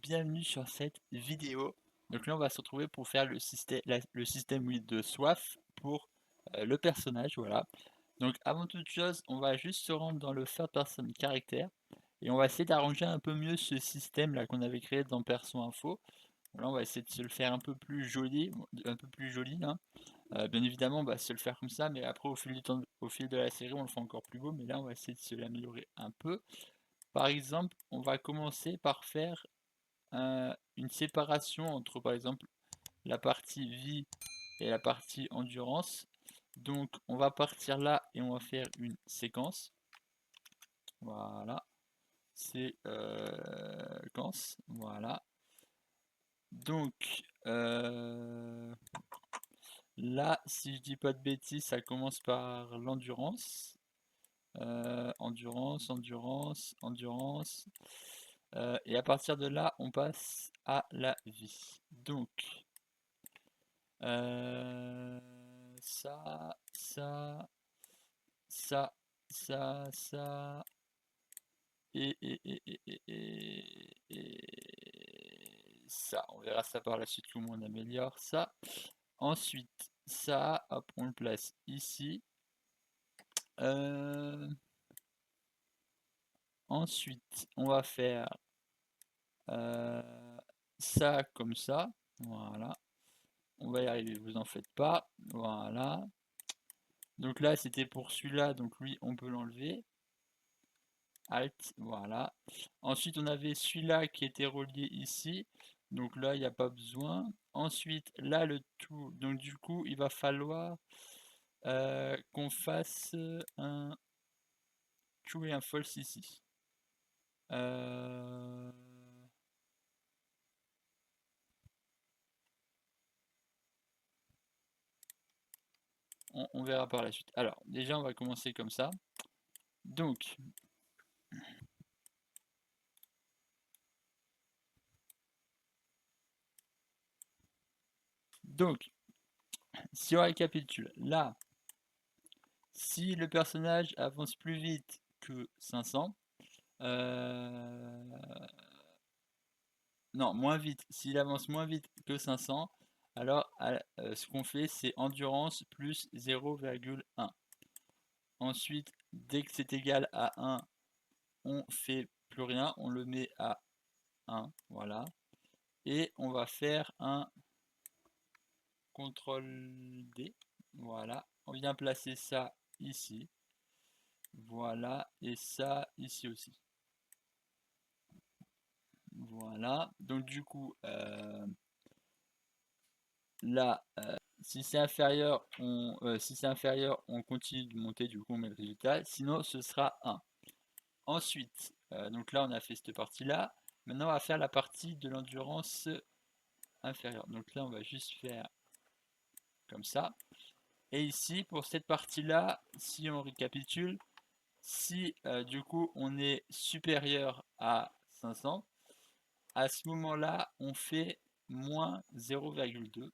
bienvenue sur cette vidéo. Donc là on va se retrouver pour faire le système oui, de soif pour le personnage, voilà. Donc avant toute chose, on va juste se rendre dans le third person caractère et on va essayer d'arranger un peu mieux ce système là qu'on avait créé dans Perso Info. Là on va essayer de se le faire un peu plus joli, hein. Bien évidemment on va se le faire comme ça, mais après au fil du temps, au fil de la série on le fait encore plus beau, mais là on va essayer de se l'améliorer un peu. Par exemple, on va commencer par faire une séparation entre par exemple la partie vie et la partie endurance. Donc on va partir là et on va faire une séquence. Voilà. Séquence. Voilà. Donc là, si je dis pas de bêtises, ça commence par l'endurance. Endurance. Et à partir de là, on passe à la vie. Donc, Euh, ça, ça, ça, ça, et ça. On verra ça par la suite comment on améliore ça. Ensuite, ça, hop, on le place ici. Euh, ensuite, on va faire euh, ça comme ça. Voilà. On va y arriver, vous en faites pas. Voilà. Donc là, c'était pour celui-là, donc lui, on peut l'enlever. Alt, voilà. Ensuite, on avait celui-là qui était relié ici. Donc là, il n'y a pas besoin. Ensuite, là, le tout. Donc du coup, il va falloir qu'on fasse un true et un false ici. Euh, on verra par la suite. Alors, déjà, on va commencer comme ça. Donc, donc, si on récapitule, là, si le personnage avance plus vite que 500, non, moins vite. S'il avance moins vite que 500, alors ce qu'on fait, c'est endurance plus 0,1. Ensuite, dès que c'est égal à 1, on fait plus rien, on le met à 1, voilà. Et on va faire un CTRL D, voilà. On vient placer ça ici, voilà, et ça ici aussi. Voilà, donc du coup, là, si c'est inférieur, on continue de monter, du coup on met le résultat, sinon ce sera 1. Ensuite, donc là on a fait cette partie-là, maintenant on va faire la partie de l'endurance inférieure. Donc là on va juste faire comme ça. Et ici, pour cette partie-là, si on récapitule, si du coup on est supérieur à 500, à ce moment-là on fait moins 0,2.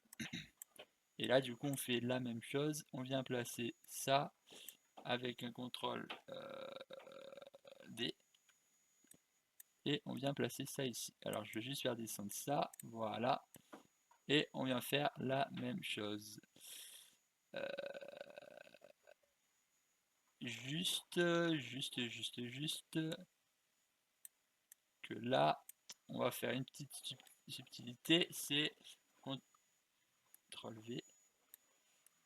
Et là, du coup, on fait la même chose. On vient placer ça avec un contrôle D. Et on vient placer ça ici. Alors, je vais juste faire descendre ça. Voilà. Et on vient faire la même chose. Euh, juste que là, on va faire une petite subtilité. C'est CTRL V.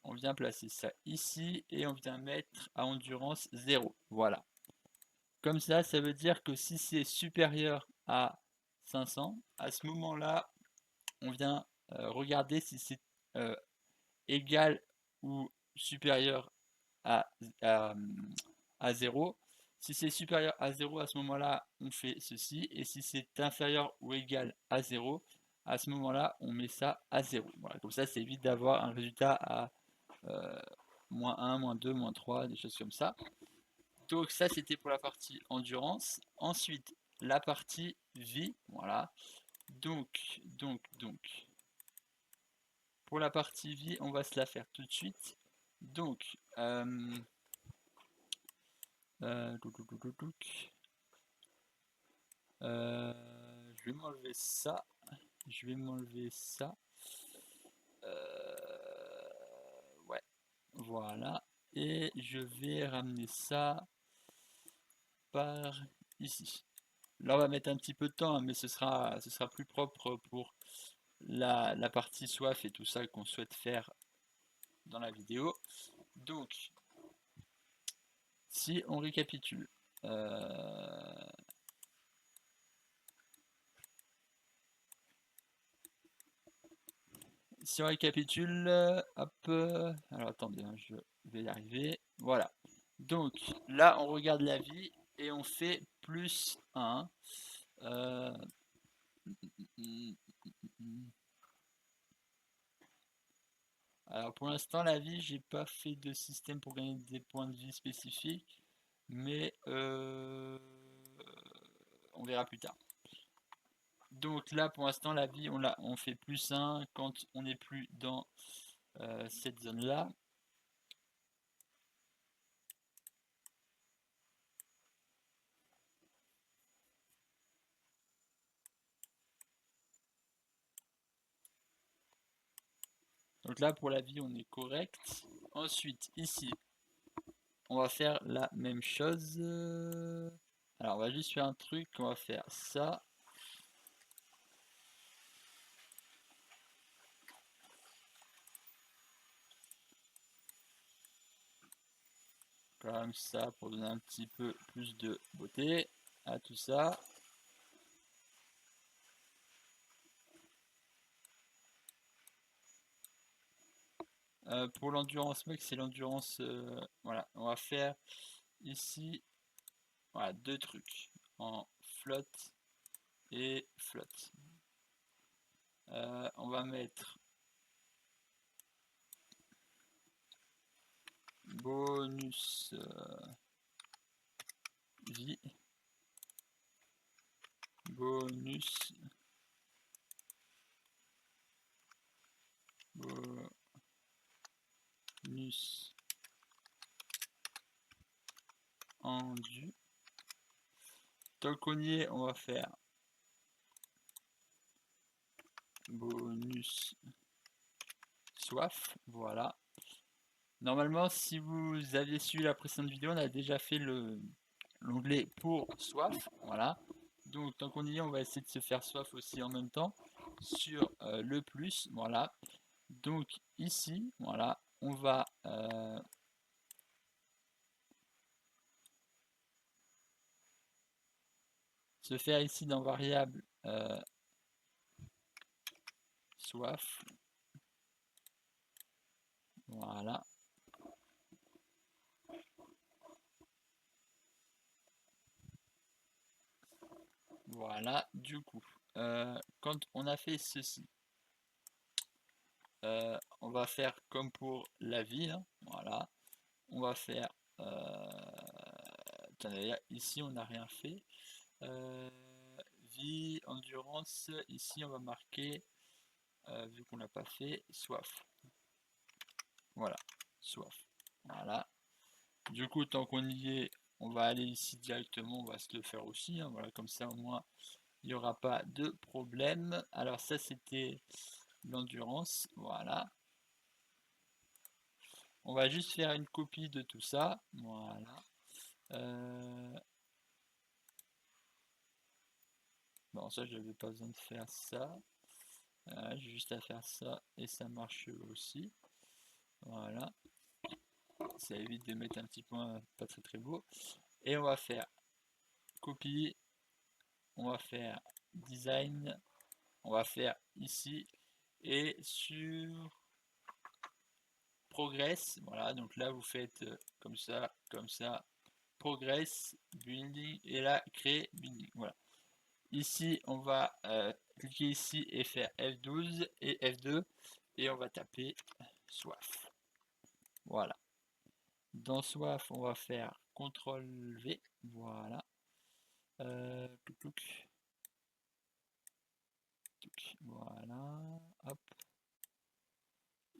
On vient placer ça ici et on vient mettre à endurance 0. Voilà. Comme ça veut dire que si c'est supérieur à 500, à ce moment-là, on vient regarder si c'est euh, égal ou supérieur à, à, à 0. Si c'est supérieur à 0, à ce moment-là, on fait ceci. Et si c'est inférieur ou égal à 0, à ce moment-là, on met ça à 0. Voilà, comme ça évite d'avoir un résultat à euh, moins 1, moins 2, moins 3, des choses comme ça. Donc ça c'était pour la partie endurance. Ensuite la partie vie, voilà. Donc pour la partie vie, on va se la faire tout de suite. Donc euh, je vais m'enlever ça. Je vais m'enlever ça. Ouais, voilà. Et je vais ramener ça par ici. Là, on va mettre un petit peu de temps, hein, mais ce sera plus propre pour la partie soif et tout ça qu'on souhaite faire dans la vidéo. Donc, si on récapitule, si on récapitule, hop, alors attendez, hein, je vais y arriver. Voilà. Donc là, on regarde la vie et on fait plus 1. Alors pour l'instant, la vie, j'ai pas fait de système pour gagner des points de vie spécifiques, mais on verra plus tard. Donc là, pour l'instant, la vie, on fait plus 1 quand on n'est plus dans cette zone-là. Donc là, pour la vie, on est correct. Ensuite, ici, on va faire la même chose. Alors, on va juste faire un truc. On va faire ça. Comme ça, pour donner un petit peu plus de beauté à tout ça. Pour l'endurance mec, c'est l'endurance. Voilà, on va faire ici voilà, deux trucs en flotte et flotte. On va mettre bonus vie, bonus bonus endu. Tant qu'on y est, on va faire bonus soif. Voilà. Normalement, si vous aviez suivi la précédente vidéo, on a déjà fait l'onglet pour soif. Voilà. Donc, tant qu'on y est, on va essayer de se faire soif aussi en même temps sur le plus. Voilà. Donc, ici, voilà, on va se faire ici dans variable soif. Voilà. Voilà. Du coup, quand on a fait ceci, on va faire comme pour la vie. Hein, voilà. On va faire. Ici, on n'a rien fait. Vie, endurance. Ici, on va marquer, vu qu'on l'a pas fait, soif. Voilà, soif. Voilà. Du coup, tant qu'on y est, on va aller ici directement. On va se le faire aussi. Hein, voilà, comme ça, au moins, il n'y aura pas de problème. Alors, ça, c'était l'endurance. Voilà. On va juste faire une copie de tout ça. Voilà. Bon, ça, j'avais pas besoin de faire ça. J'ai juste à faire ça et ça marche aussi. Voilà. Ça évite de mettre un petit point pas très très beau. Et on va faire copie. On va faire design. On va faire ici. Et sur progress. Voilà. Donc là, vous faites comme ça, progress, building. Et là, créer building. Voilà. Ici, on va cliquer ici et faire F12 et F2 et on va taper soif. Voilà. Dans soif, on va faire CTRL V. Voilà. Voilà. Hop.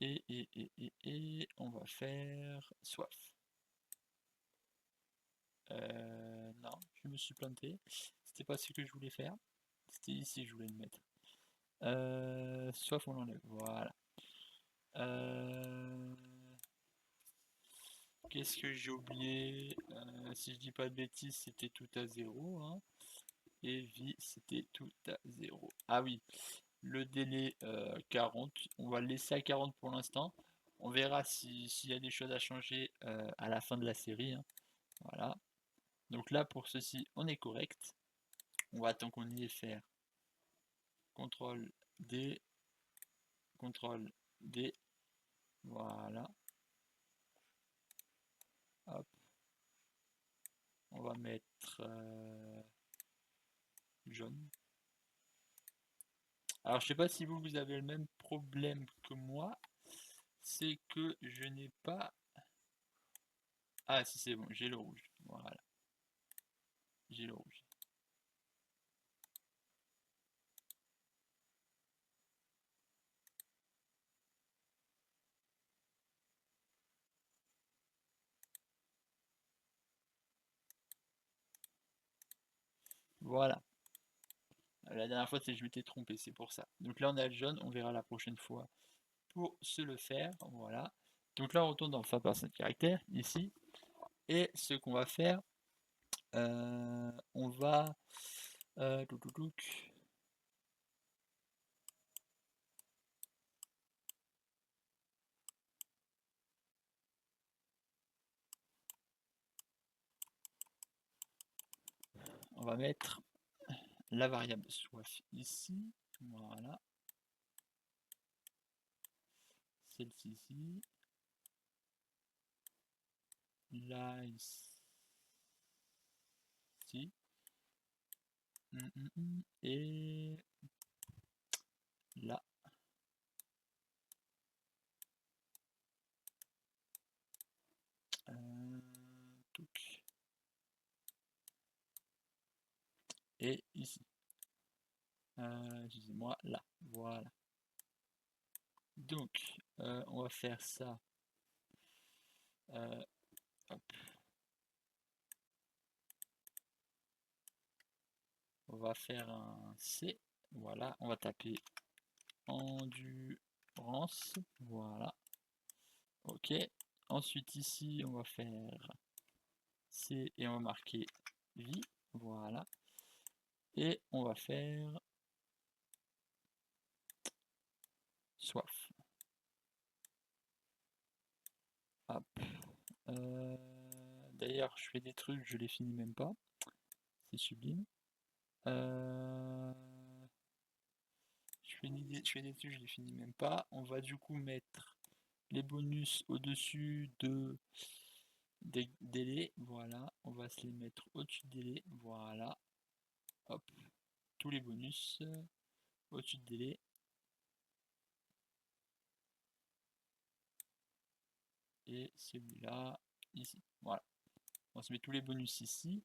Et on va faire soif. Non, je me suis planté. C'était pas ce que je voulais faire. C'était ici je voulais le mettre. Soif on l'enlève, voilà. Qu'est-ce que j'ai oublié? Si je dis pas de bêtises, c'était tout à 0, hein. Et vie, c'était tout à 0. Ah oui, le délai 40, on va le laisser à 40 pour l'instant. On verra s'il y a des choses à changer à la fin de la série, hein. Voilà. Donc là, pour ceci, on est correct. On va, tant qu'on y est, faire CTRL D, CTRL D. Voilà. Hop. On va mettre jaune. Alors, je sais pas si vous avez le même problème que moi. C'est que je n'ai pas... Ah, si c'est bon, j'ai le rouge. Voilà. J'ai le rouge. Voilà. La dernière fois, c'est je m'étais trompé, c'est pour ça. Donc là, on a le jaune, on verra la prochaine fois pour se le faire. Voilà. Donc là, on retourne dans fin personne caractère, ici. Et ce qu'on va faire, on va... on va mettre la variable soif ici. Voilà. Celle-ci ici. Là, ici. Et là. Et ici. Excusez-moi, là. Voilà. Donc, on va faire ça. Hop. On va faire un C. Voilà. On va taper endurance. Voilà. Ok. Ensuite, ici, on va faire C et on va marquer vie. Voilà. Et on va faire soif. Hop. D'ailleurs, je fais des trucs, je les finis même pas. C'est sublime. Je fais des trucs, je les finis même pas. On va du coup mettre les bonus au-dessus des délais. Voilà. On va se les mettre au-dessus de délai. Voilà. Hop. Tous les bonus au-dessus de délai. Et celui-là ici. Voilà. On se met tous les bonus ici.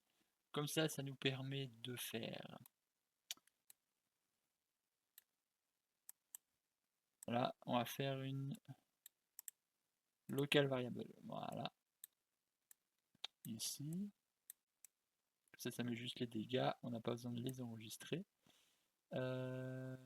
Comme ça nous permet de faire... Voilà, on va faire une local variable. Voilà. Ici. Ça met juste les dégâts. On n'a pas besoin de les enregistrer. Ah.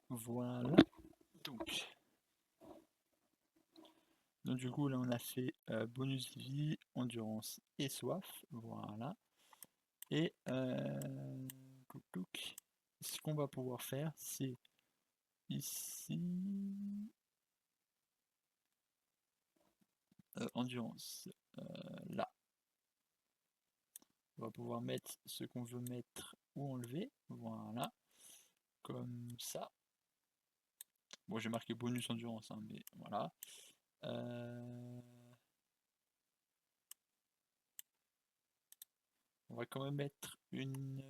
Voilà. Donc du coup là on a fait bonus vie, endurance et soif. Voilà. Et ce qu'on va pouvoir faire, c'est ici endurance. Là. On va pouvoir mettre ce qu'on veut mettre ou enlever. Voilà. Comme ça. Bon, j'ai marqué bonus endurance, hein, mais voilà. On va quand même mettre une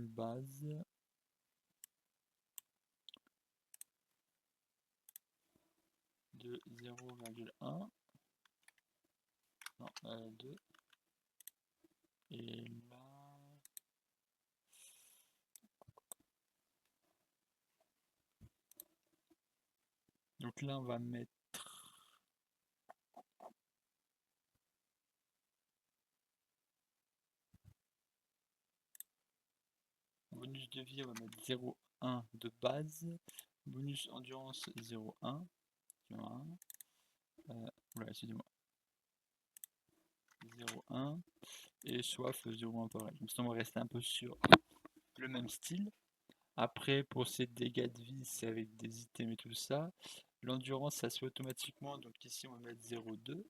base de 0,1, non, 2, et là, donc là on va mettre bonus de vie, on va mettre 0,1 de base, bonus endurance 0,1, voilà, excusez-moi, 0,1, et soif 0,1 pareil. Comme ça on va rester un peu sur le même style. Après, pour ces dégâts de vie, c'est avec des items et tout ça. L'endurance, ça se fait automatiquement, donc ici on va mettre 0,2.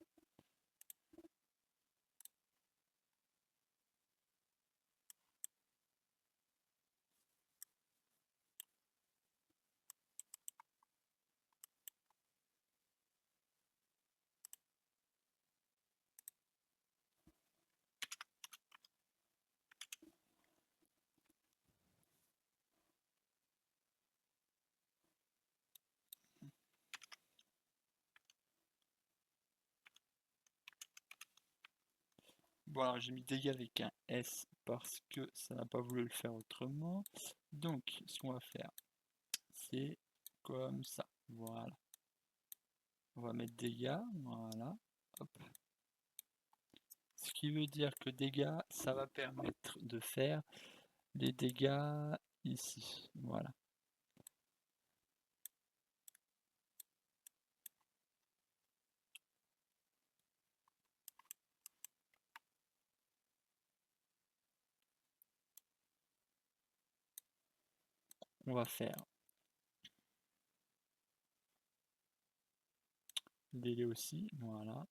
Bon, alors j'ai mis dégâts avec un S parce que ça n'a pas voulu le faire autrement. Donc, ce qu'on va faire, c'est comme ça. Voilà. On va mettre dégâts. Voilà. Hop. Ce qui veut dire que dégâts, ça va permettre de faire les dégâts ici. Voilà. On va faire délai aussi. Voilà.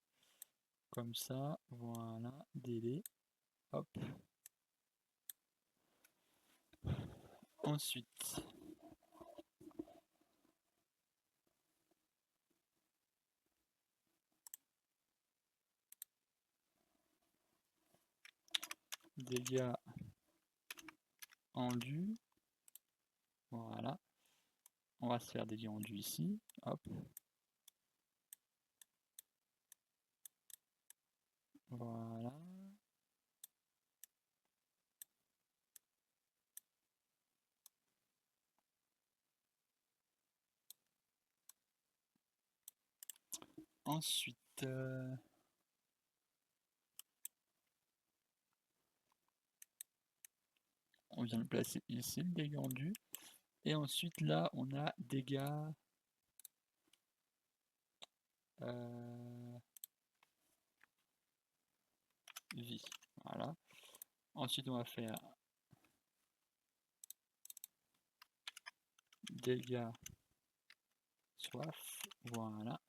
Comme ça. Voilà. Délai. Hop. Ensuite, dégâts endus. Voilà. On va se faire dégâts endus ici. Hop. Voilà. Ensuite, on vient le placer ici, le dégât rendu. Et ensuite, là, on a dégâts vie. Voilà. Ensuite, on va faire dégâts soif. Voilà.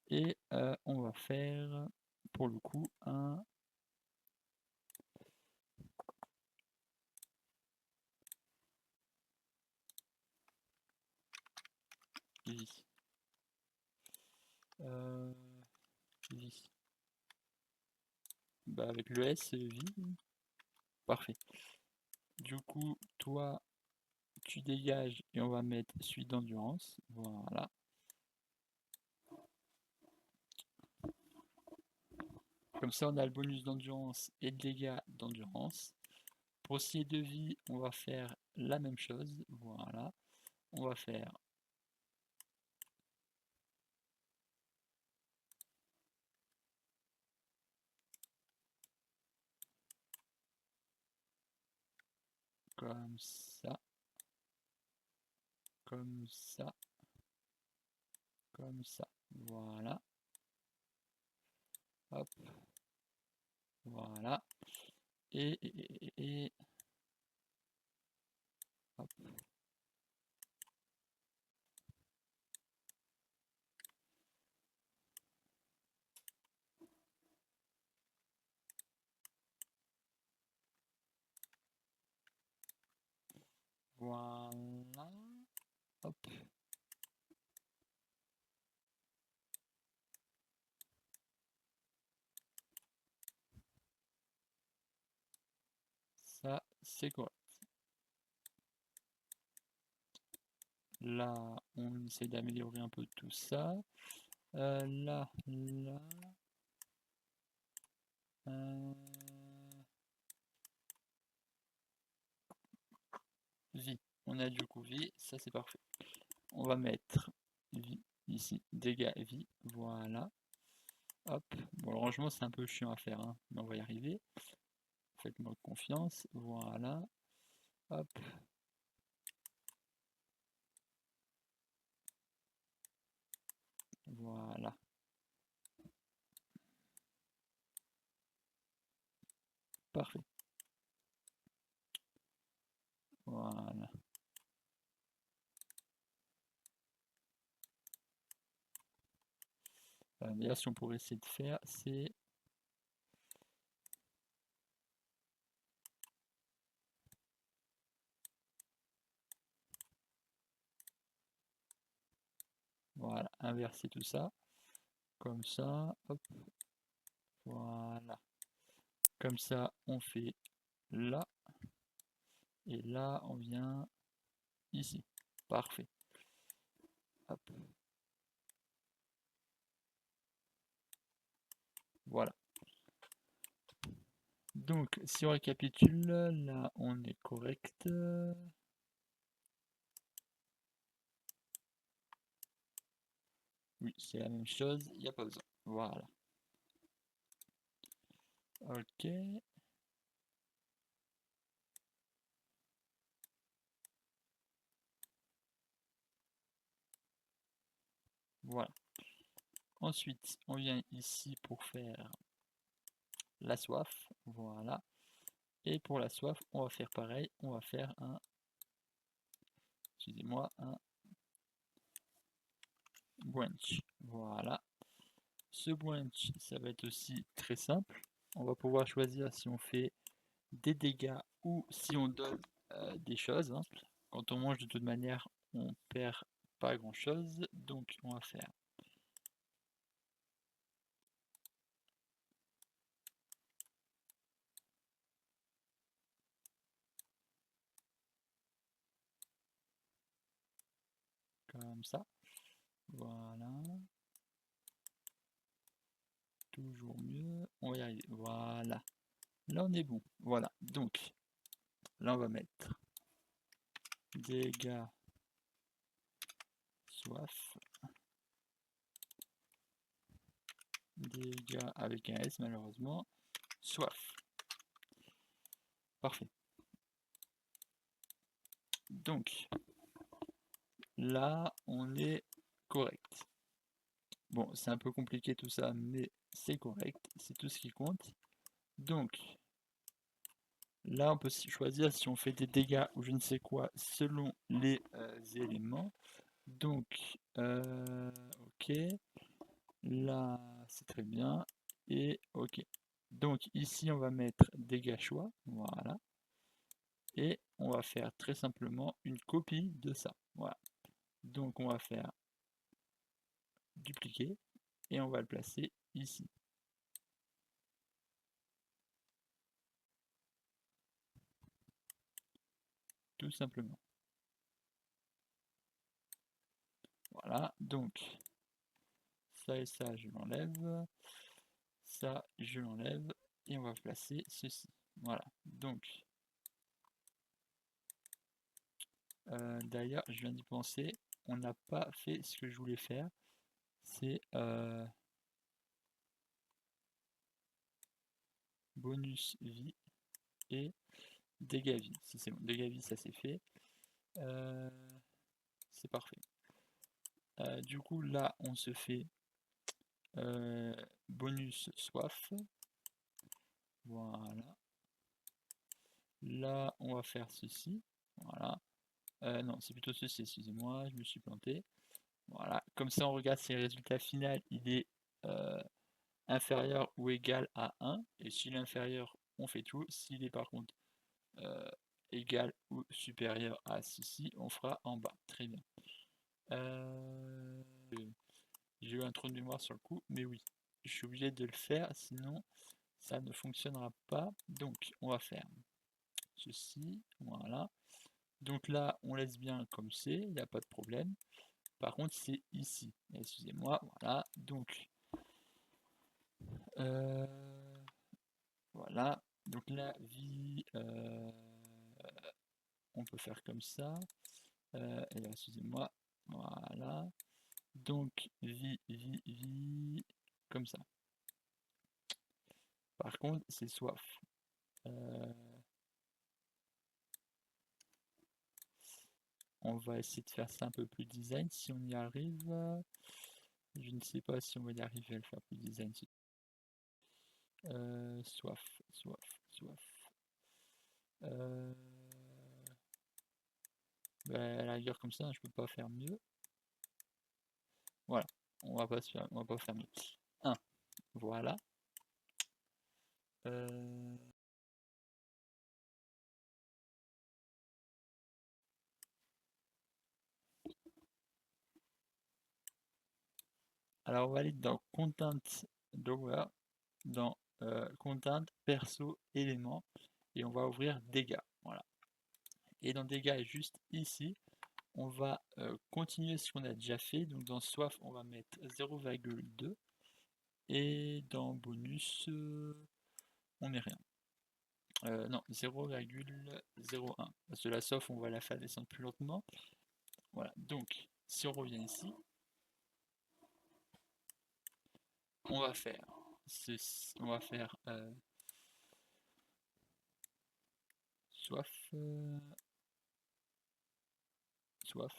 Et on va faire, pour le coup, un vie. Vie. Bah, avec le S, vie. Parfait. Du coup, toi, tu dégages et on va mettre celui d'endurance. Voilà. Comme ça, on a le bonus d'endurance et le dégât d'endurance. Pour ce qui est de vie, on va faire la même chose. Voilà. On va faire comme ça, comme ça, comme ça. Voilà. Hop. Voilà. Et hop. Voilà. Hop. Ça, c'est correct. Là, on essaie d'améliorer un peu tout ça. Là. Vie. On a du coup vie, ça c'est parfait. On va mettre vie ici, dégâts vie, voilà. Hop. Bon, le rangement c'est un peu chiant à faire, hein, mais on va y arriver. Faites-moi confiance, voilà. Hop. Voilà. Parfait. Voilà. D'ailleurs, si on pourrait essayer de faire, c'est... Voilà, inverser tout ça. Comme ça, hop. Voilà. Comme ça, on fait là. Et là, on vient ici. Parfait. Hop. Voilà. Donc, si on récapitule, là, on est correct. Oui, c'est la même chose, il n'y a pas besoin. Voilà. Ok. Voilà. Ensuite, on vient ici pour faire la soif. Voilà. Et pour la soif, on va faire pareil. On va faire un... Excusez-moi, un branch. Voilà. Ce branch, ça va être aussi très simple. On va pouvoir choisir si on fait des dégâts ou si on donne des choses. Hein. Quand on mange de toute manière, on perd pas grand chose. Donc on va faire comme ça. Voilà. Toujours mieux. On va y arriver. Voilà. Là on est bon. Voilà. Donc là on va mettre dégâts soif. Dégâts avec un S malheureusement. Soif. Parfait. Donc là on est correct. Bon, c'est un peu compliqué tout ça, mais c'est correct. C'est tout ce qui compte. Donc là on peut choisir si on fait des dégâts ou je ne sais quoi selon les éléments. Donc ok. Là, c'est très bien. Et ok. Donc ici, on va mettre dégâts choix. Voilà. Et on va faire très simplement une copie de ça. Voilà. Donc on va faire dupliquer et on va le placer ici. Tout simplement. Voilà. Donc ça et ça, je l'enlève. Ça, je l'enlève. Et on va placer ceci. Voilà. Donc d'ailleurs, je viens d'y penser. On n'a pas fait ce que je voulais faire. C'est bonus vie et dégâts vie. Si c'est bon, dégâts vie, ça c'est fait. C'est parfait. Du coup, là, on se fait bonus soif. Voilà. Là, on va faire ceci. Voilà. Non, c'est plutôt ceci, excusez-moi, je me suis planté. Voilà. Comme ça, on regarde si le résultat final, il est inférieur ou égal à 1. Et s'il est inférieur, on fait tout. S'il est par contre égal ou supérieur à ceci, on fera en bas. Très bien. J'ai eu un trou de mémoire sur le coup, mais oui, je suis obligé de le faire, sinon ça ne fonctionnera pas. Donc, on va faire ceci, voilà. Donc là, on laisse bien comme c'est, il n'y a pas de problème. Par contre, c'est ici. Excusez-moi, voilà. Donc, voilà. Donc la vie, on peut faire comme ça. Et là, excusez-moi, voilà. Donc, vie, comme ça. Par contre, c'est soif. On va essayer de faire ça un peu plus design si on y arrive. Je ne sais pas si on va y arriver à le faire plus design. Soif. À la rigueur comme ça, je peux pas faire mieux. Voilà, on va pas faire mieux. 1, voilà. Alors on va aller dans Content Drawer, dans Content Perso éléments, et on va ouvrir dégâts. Voilà. Et dans dégâts, juste ici, on va continuer ce qu'on a déjà fait. Donc dans soif, on va mettre 0,2. Et dans bonus, on met rien. Non, 0,01. Parce que la soif, on va la faire descendre plus lentement. Voilà, donc si on revient ici, on va faire ceci, on va faire soif, soif.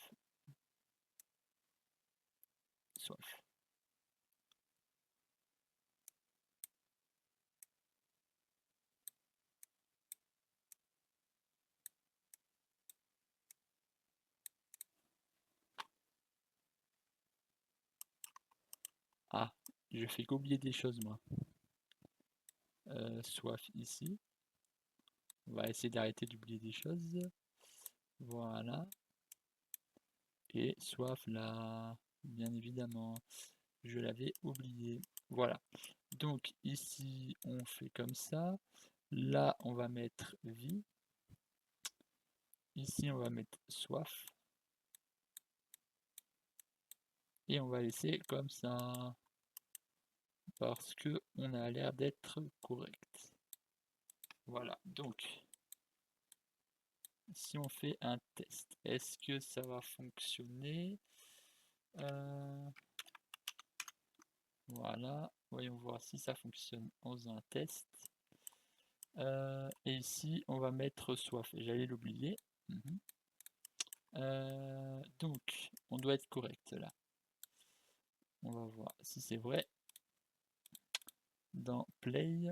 Ah, je fais qu'oublier des choses moi. Soif ici. On va essayer d'arrêter d'oublier des choses. Voilà. Et soif là, bien évidemment. Je l'avais oublié. Voilà. Donc ici, on fait comme ça. Là, on va mettre vie. Ici, on va mettre soif. Et on va laisser comme ça. Parce que on a l'air d'être correct. Voilà. Donc, si on fait un test, est-ce que ça va fonctionner? Voilà. Voyons voir si ça fonctionne en faisant un test. Et ici, on va mettre soif. J'allais l'oublier. Donc, on doit être correct là. On va voir si c'est vrai. Dans Play,